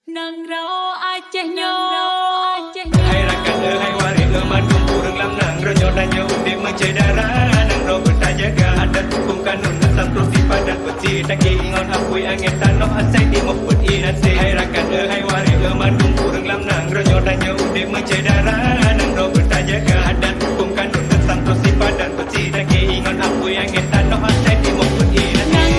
Hai rakan hai waris mandung kurang lam nang ronyo danyo undi mencedara nang ro bertajaga adat hukum kanun asam terus padat beci daki ingon apui angin tanah asai di moput inase hai rakan hai waris mandung kurang lam nang ronyo danyo undi mencedara nang ro bertajaga adat hukum kanun asam terus padat beci daki ingon apui angin tanah asai di moput inase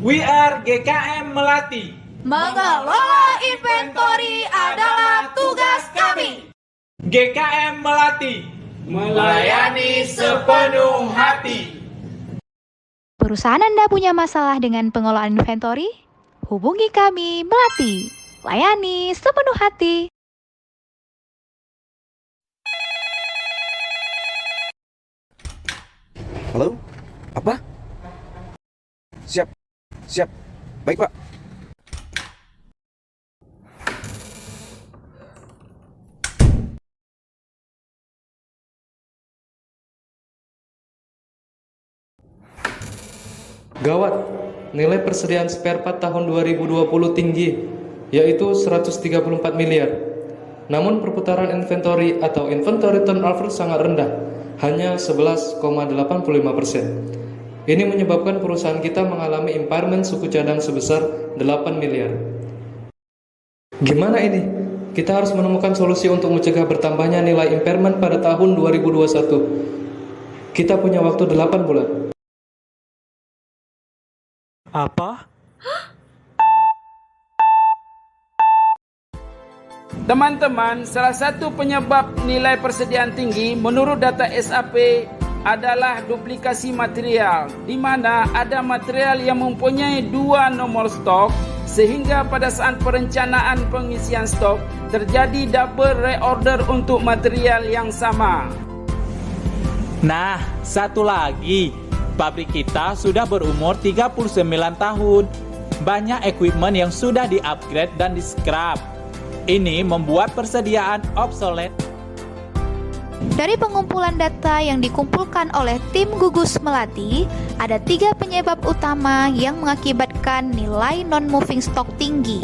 We are GKM Melati. Mengelola inventory adalah tugas kami. GKM Melati melayani sepenuh hati. Perusahaan Anda punya masalah dengan pengelolaan inventory? Hubungi kami Melati. Layani sepenuh hati. Halo? Apa? Siap. Baik, Pak. Gawat, nilai persediaan spare part tahun 2020 tinggi, yaitu 134 miliar. Namun perputaran inventory atau inventory turnover sangat rendah, hanya 11,85%. Ini menyebabkan perusahaan kita mengalami impairment suku cadang sebesar 8 miliar. Gimana ini? Kita harus menemukan solusi untuk mencegah bertambahnya nilai impairment pada tahun 2021. Kita punya waktu 8 bulan. Apa? Teman-teman, salah satu penyebab nilai persediaan tinggi menurut data SAP adalah duplikasi material, di mana ada material yang mempunyai dua nomor stok, sehingga pada saat perencanaan pengisian stok terjadi double reorder untuk material yang sama. Nah, satu lagi, pabrik kita sudah berumur 39 tahun. Banyak equipment yang sudah di-upgrade dan di-scrap. Ini membuat persediaan obsolete. Dari pengumpulan data yang dikumpulkan oleh tim Gugus Melati, ada 3 penyebab utama yang mengakibatkan nilai non-moving stock tinggi.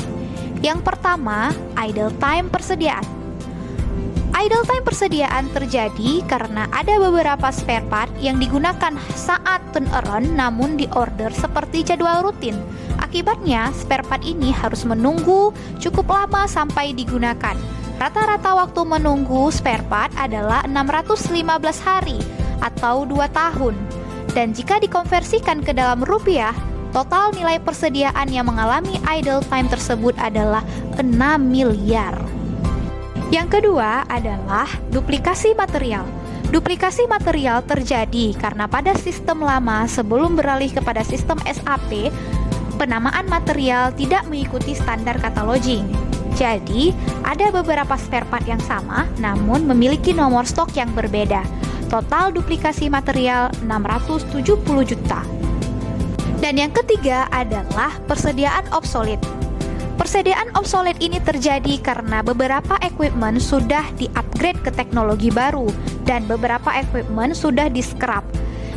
Yang pertama, idle time persediaan. Idle time persediaan terjadi karena ada beberapa spare part yang digunakan saat turnaround namun diorder seperti jadwal rutin. Akibatnya, spare part ini harus menunggu cukup lama sampai digunakan. Rata-rata waktu menunggu spare part adalah 615 hari atau 2 tahun. Dan jika dikonversikan ke dalam rupiah, total nilai persediaan yang mengalami idle time tersebut adalah 6 miliar. Yang kedua adalah duplikasi material. Duplikasi material terjadi karena pada sistem lama sebelum beralih kepada sistem SAP, penamaan material tidak mengikuti standar cataloging. Jadi, ada beberapa spare part yang sama namun memiliki nomor stok yang berbeda. Total duplikasi material 670 juta. Dan yang ketiga adalah persediaan obsolete. Persediaan obsolete ini terjadi karena beberapa equipment sudah di-upgrade ke teknologi baru dan beberapa equipment sudah di-scrap.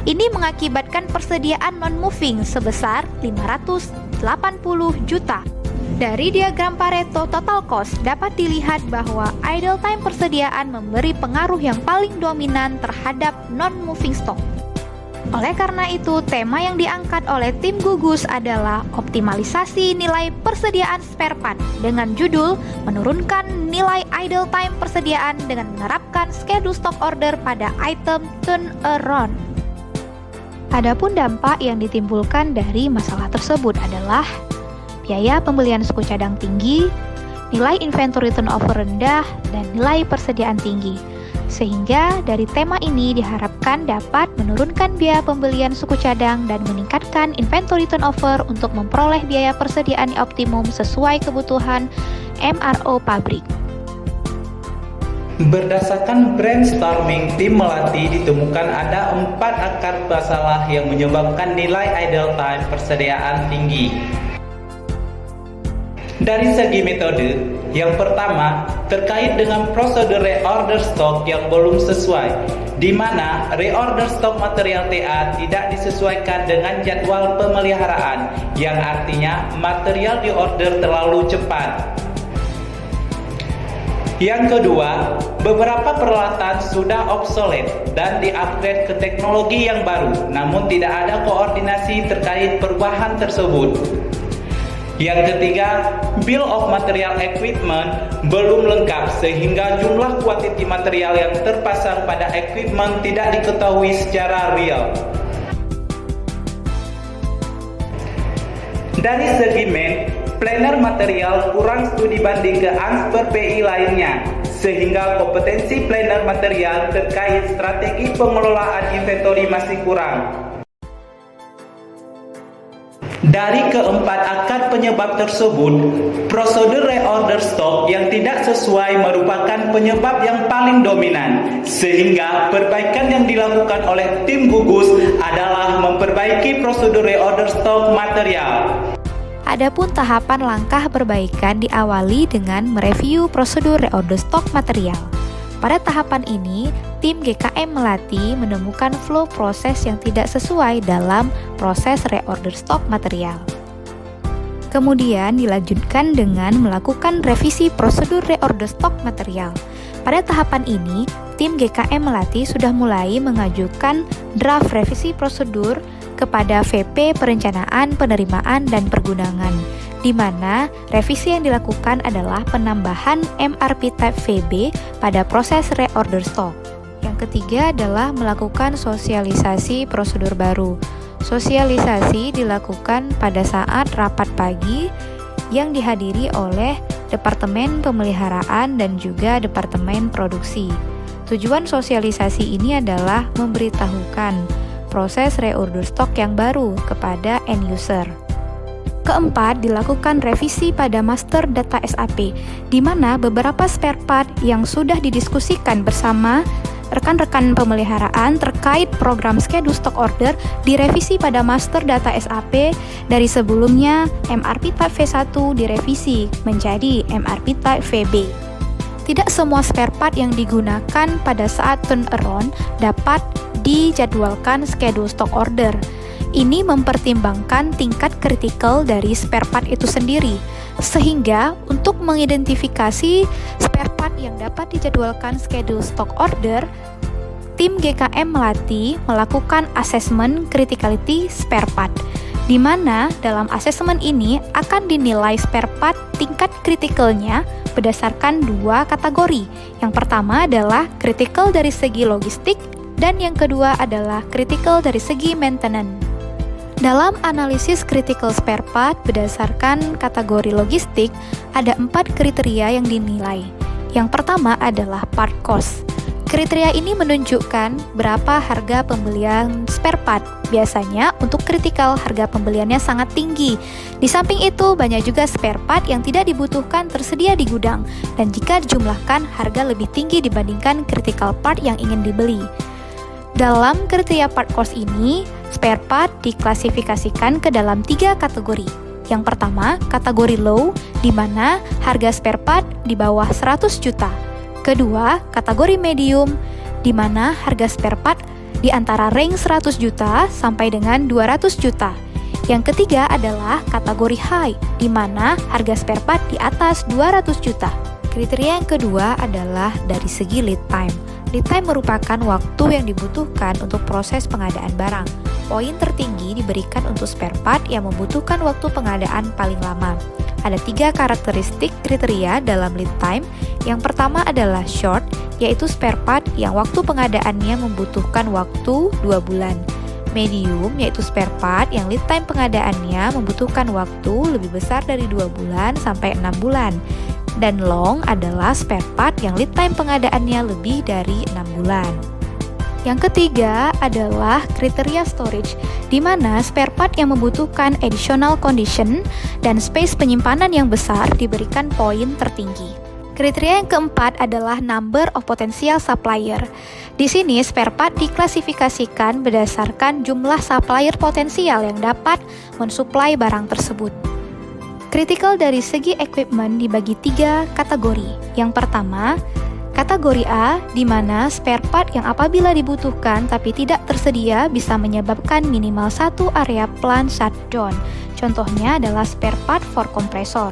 Ini mengakibatkan persediaan non-moving sebesar 580 juta. Dari diagram Pareto total cost dapat dilihat bahwa idle time persediaan memberi pengaruh yang paling dominan terhadap non-moving stock. Oleh karena itu, tema yang diangkat oleh tim Gugus adalah optimalisasi nilai persediaan spare part dengan judul menurunkan nilai idle time persediaan dengan menerapkan schedule stock order pada item turnaround. Adapun dampak yang ditimbulkan dari masalah tersebut adalah biaya pembelian suku cadang tinggi, nilai inventory turnover rendah, dan nilai persediaan tinggi. Sehingga dari tema ini diharapkan dapat menurunkan biaya pembelian suku cadang dan meningkatkan inventory turnover untuk memperoleh biaya persediaan yang optimum sesuai kebutuhan MRO pabrik. Berdasarkan brainstorming tim Melati ditemukan ada 4 akar masalah yang menyebabkan nilai idle time persediaan tinggi. Dari segi metode, yang pertama terkait dengan prosedur reorder stok yang belum sesuai, di mana reorder stok material TA tidak disesuaikan dengan jadwal pemeliharaan, yang artinya material diorder terlalu cepat. Yang kedua, beberapa peralatan sudah obsolete dan di-upgrade ke teknologi yang baru, namun tidak ada koordinasi terkait perubahan tersebut. Yang ketiga, bill of material equipment belum lengkap sehingga jumlah kuantiti material yang terpasang pada equipment tidak diketahui secara real. Dari segi planner material kurang studi banding ke ANS per PI lainnya, sehingga kompetensi planner material terkait strategi pengelolaan inventory masih kurang. Dari keempat akar penyebab tersebut, prosedur reorder stok yang tidak sesuai merupakan penyebab yang paling dominan, sehingga perbaikan yang dilakukan oleh tim gugus adalah memperbaiki prosedur reorder stok material. Adapun tahapan langkah perbaikan diawali dengan mereview prosedur reorder stok material. Pada tahapan ini, tim GKM Melati menemukan flow proses yang tidak sesuai dalam proses reorder stok material. Kemudian dilanjutkan dengan melakukan revisi prosedur reorder stok material. Pada tahapan ini, tim GKM Melati sudah mulai mengajukan draft revisi prosedur kepada VP Perencanaan, Penerimaan, dan Pergunangan, di mana revisi yang dilakukan adalah penambahan MRP Type VB pada proses reorder stock. Yang ketiga adalah melakukan sosialisasi prosedur baru. Sosialisasi dilakukan pada saat rapat pagi yang dihadiri oleh Departemen Pemeliharaan dan juga Departemen Produksi. Tujuan sosialisasi ini adalah memberitahukan proses reorder stock yang baru kepada end user. Keempat, dilakukan revisi pada master data SAP, di mana beberapa spare part yang sudah didiskusikan bersama rekan-rekan pemeliharaan terkait program schedule stock order direvisi pada master data SAP. Dari sebelumnya MRP Type V1 direvisi menjadi MRP Type VB. Tidak semua spare part yang digunakan pada saat turnaround dapat dijadwalkan schedule stock order. Ini mempertimbangkan tingkat kritikal dari spare part itu sendiri, sehingga untuk mengidentifikasi spare part yang dapat dijadwalkan schedule stock order, tim GKM Melati melakukan asesmen criticality spare part, di mana dalam asesmen ini akan dinilai spare part tingkat kritikalnya berdasarkan 2 kategori. Yang pertama adalah kritikal dari segi logistik, dan yang kedua adalah kritikal dari segi maintenance. Dalam analisis critical spare part berdasarkan kategori logistik, ada 4 kriteria yang dinilai. Yang pertama adalah part cost. Kriteria ini menunjukkan berapa harga pembelian spare part. Biasanya untuk kritikal harga pembeliannya sangat tinggi. Di samping itu banyak juga spare part yang tidak dibutuhkan tersedia di gudang, dan jika dijumlahkan harga lebih tinggi dibandingkan critical part yang ingin dibeli. Dalam kriteria part cost ini, spare part diklasifikasikan ke dalam 3 kategori. Yang pertama, kategori low, di mana harga spare part di bawah 100 juta. Kedua, kategori medium, di mana harga spare part di antara range 100 juta sampai dengan 200 juta. Yang ketiga adalah kategori high, di mana harga spare part di atas 200 juta. Kriteria yang kedua adalah dari segi lead time. Lead time merupakan waktu yang dibutuhkan untuk proses pengadaan barang. Poin tertinggi diberikan untuk spare part yang membutuhkan waktu pengadaan paling lama. Ada 3 karakteristik kriteria dalam lead time. Yang pertama adalah short, yaitu spare part yang waktu pengadaannya membutuhkan waktu 2 bulan. Medium, yaitu spare part yang lead time pengadaannya membutuhkan waktu lebih besar dari 2 bulan sampai 6 bulan. Dan long adalah spare part yang lead time pengadaannya lebih dari 6 bulan. Yang ketiga adalah kriteria storage, di mana spare part yang membutuhkan additional condition dan space penyimpanan yang besar diberikan poin tertinggi. Kriteria yang keempat adalah number of potential supplier. Di sini spare part diklasifikasikan berdasarkan jumlah supplier potensial yang dapat mensuplai barang tersebut. Critical dari segi equipment dibagi 3 kategori. Yang pertama, kategori A, di mana spare part yang apabila dibutuhkan tapi tidak tersedia bisa menyebabkan minimal satu area plant shutdown. Contohnya adalah spare part for kompresor.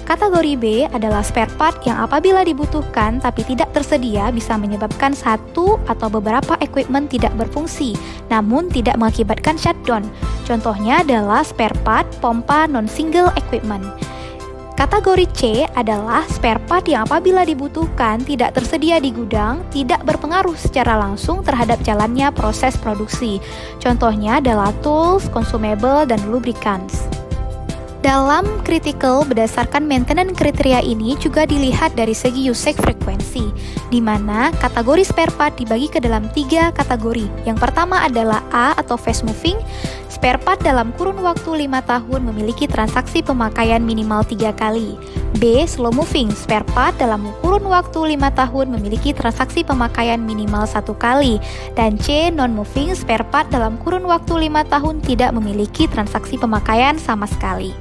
Kategori B adalah spare part yang apabila dibutuhkan tapi tidak tersedia bisa menyebabkan satu atau beberapa equipment tidak berfungsi, namun tidak mengakibatkan shutdown. Contohnya adalah spare part pompa non-single equipment. Kategori C adalah spare part yang apabila dibutuhkan tidak tersedia di gudang, tidak berpengaruh secara langsung terhadap jalannya proses produksi. Contohnya adalah tools, consumable, dan lubricants. Dalam critical, berdasarkan maintenance kriteria ini juga dilihat dari segi usage frekuensi, di mana kategori spare part dibagi ke dalam 3 kategori. Yang pertama adalah A atau fast moving, spare part dalam kurun waktu 5 tahun memiliki transaksi pemakaian minimal 3 kali. B. Slow moving, spare part dalam kurun waktu 5 tahun memiliki transaksi pemakaian minimal 1 kali. Dan C. Non moving, spare part dalam kurun waktu 5 tahun tidak memiliki transaksi pemakaian sama sekali.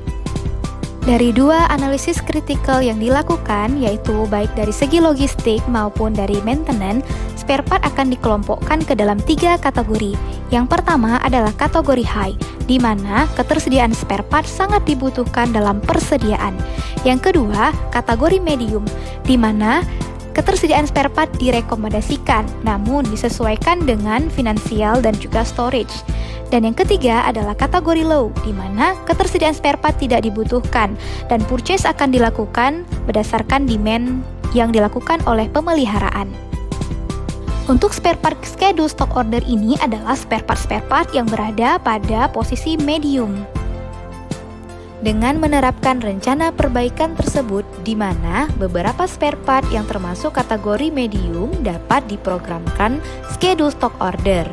Dari 2 analisis kritikal yang dilakukan, yaitu baik dari segi logistik maupun dari maintenance, spare part akan dikelompokkan ke dalam 3 kategori. Yang pertama adalah kategori high, di mana ketersediaan spare part sangat dibutuhkan dalam persediaan. Yang kedua, kategori medium, di mana ketersediaan spare part direkomendasikan, namun disesuaikan dengan finansial dan juga storage. Dan yang ketiga adalah kategori low, di mana ketersediaan spare part tidak dibutuhkan dan purchase akan dilakukan berdasarkan demand yang dilakukan oleh pemeliharaan. Untuk spare part schedule stock order ini adalah spare part yang berada pada posisi medium. Dengan menerapkan rencana perbaikan tersebut, di mana beberapa spare part yang termasuk kategori medium dapat diprogramkan schedule stock order.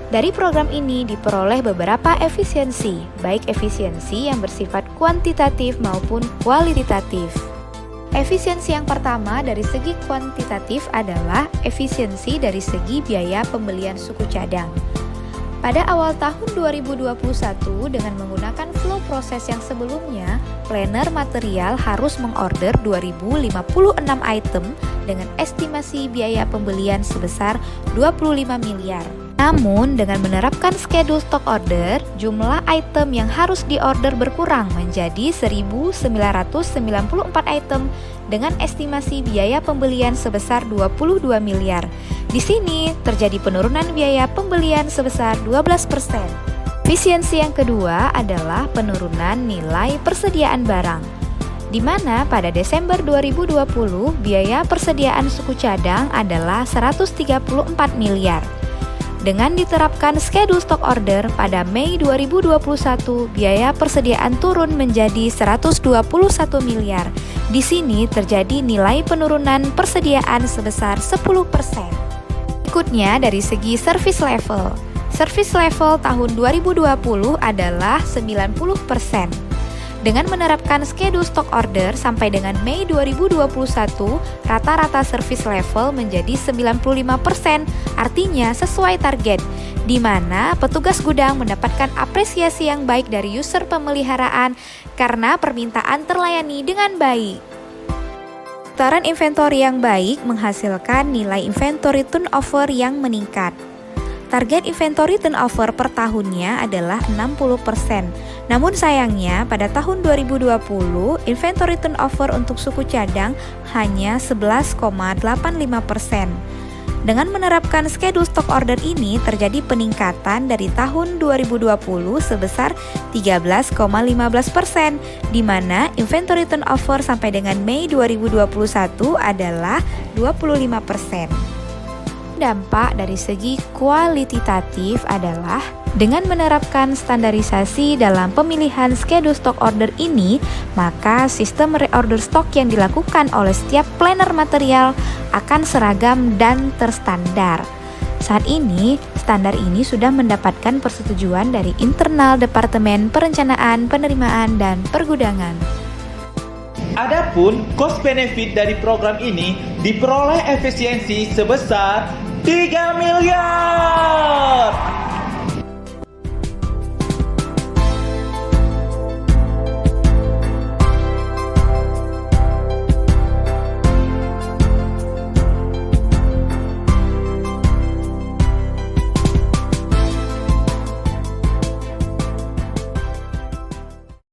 Dari program ini diperoleh beberapa efisiensi, baik efisiensi yang bersifat kuantitatif maupun kualitatif. Efisiensi yang pertama dari segi kuantitatif adalah efisiensi dari segi biaya pembelian suku cadang. Pada awal tahun 2021, dengan menggunakan flow proses yang sebelumnya, planner material harus mengorder 2056 item dengan estimasi biaya pembelian sebesar 25 miliar. Namun, dengan menerapkan schedule stock order, jumlah item yang harus diorder berkurang menjadi 1.994 item dengan estimasi biaya pembelian sebesar 22 miliar. Di sini terjadi penurunan biaya pembelian sebesar 12%. Efisiensi yang kedua adalah penurunan nilai persediaan barang, di mana pada Desember 2020 biaya persediaan suku cadang adalah 134 miliar. Dengan diterapkan schedule stock order pada Mei 2021, biaya persediaan turun menjadi 121 miliar. Di sini terjadi nilai penurunan persediaan sebesar 10%. Berikutnya dari segi service level. Service level tahun 2020 adalah 90%. Dengan menerapkan schedule stock order sampai dengan Mei 2021, rata-rata service level menjadi 95%, artinya sesuai target, di mana petugas gudang mendapatkan apresiasi yang baik dari user pemeliharaan karena permintaan terlayani dengan baik. Putaran inventory yang baik menghasilkan nilai inventory turnover yang meningkat. Target inventory turnover per tahunnya adalah 60%. Namun sayangnya pada tahun 2020 inventory turnover untuk suku cadang hanya 11,85%. Dengan menerapkan schedule stock order ini terjadi peningkatan dari tahun 2020 sebesar 13,15%, di mana inventory turnover sampai dengan Mei 2021 adalah 25%. Dampak dari segi kualitatif adalah dengan menerapkan standarisasi dalam pemilihan schedule stock order ini, maka sistem reorder stok yang dilakukan oleh setiap planner material akan seragam dan terstandar. Saat ini, standar ini sudah mendapatkan persetujuan dari internal Departemen Perencanaan, Penerimaan, dan Pergudangan. Adapun cost benefit dari program ini diperoleh efisiensi sebesar 3 miliar.